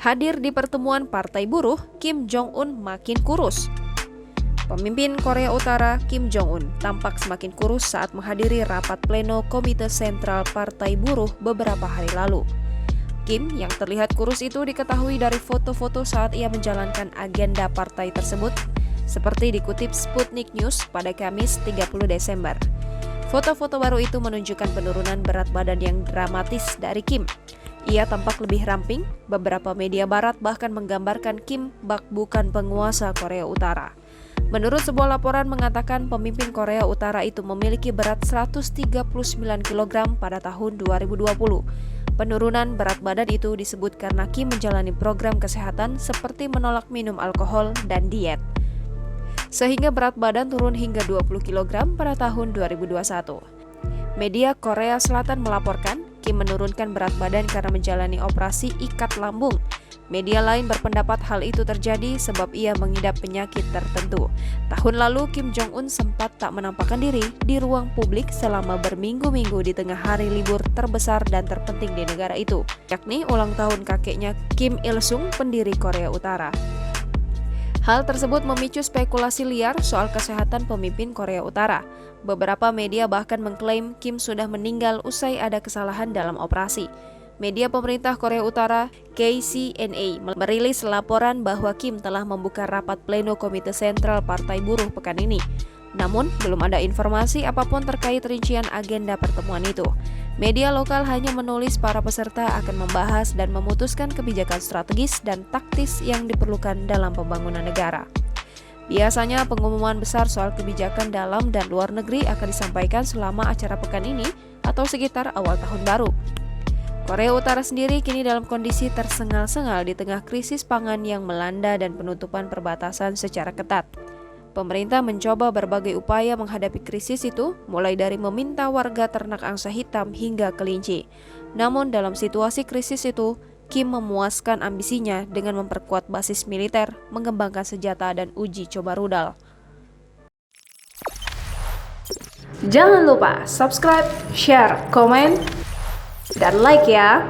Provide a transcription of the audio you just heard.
Hadir di pertemuan Partai Buruh, Kim Jong-un makin kurus. Pemimpin Korea Utara Kim Jong-un tampak semakin kurus saat menghadiri rapat pleno Komite Sentral Partai Buruh beberapa hari lalu. Kim yang terlihat kurus itu diketahui dari foto-foto saat ia menjalankan agenda partai tersebut, seperti dikutip Sputnik News pada Kamis 30 Desember. Foto-foto baru itu menunjukkan penurunan berat badan yang dramatis dari Kim. Ia tampak lebih ramping, beberapa media barat bahkan menggambarkan Kim bak bukan penguasa Korea Utara. Menurut sebuah laporan mengatakan pemimpin Korea Utara itu memiliki berat 139 kg pada tahun 2020. Penurunan berat badan itu disebut karena Kim menjalani program kesehatan seperti menolak minum alkohol dan diet, sehingga berat badan turun hingga 20 kg pada tahun 2021. Media Korea Selatan melaporkan Kim menurunkan berat badan karena menjalani operasi ikat lambung. Media lain berpendapat hal itu terjadi sebab ia mengidap penyakit tertentu. Tahun lalu Kim Jong-un sempat tak menampakkan diri di ruang publik selama berminggu-minggu di tengah hari libur terbesar dan terpenting di negara itu, yakni ulang tahun kakeknya Kim Il-sung, pendiri Korea Utara. Hal tersebut memicu spekulasi liar soal kesehatan pemimpin Korea Utara. Beberapa media bahkan mengklaim Kim sudah meninggal usai ada kesalahan dalam operasi. Media pemerintah Korea Utara, KCNA, merilis laporan bahwa Kim telah membuka rapat pleno Komite Sentral Partai Buruh pekan ini. Namun, belum ada informasi apapun terkait rincian agenda pertemuan itu. Media lokal hanya menulis para peserta akan membahas dan memutuskan kebijakan strategis dan taktis yang diperlukan dalam pembangunan negara. Biasanya pengumuman besar soal kebijakan dalam dan luar negeri akan disampaikan selama acara pekan ini atau sekitar awal tahun baru. Korea Utara sendiri kini dalam kondisi tersengal-sengal di tengah krisis pangan yang melanda dan penutupan perbatasan secara ketat. Pemerintah mencoba berbagai upaya menghadapi krisis itu, mulai dari meminta warga ternak angsa hitam hingga kelinci. Namun dalam situasi krisis itu, Kim memuaskan ambisinya dengan memperkuat basis militer, mengembangkan senjata dan uji coba rudal. Jangan lupa subscribe, share, komen, dan like ya!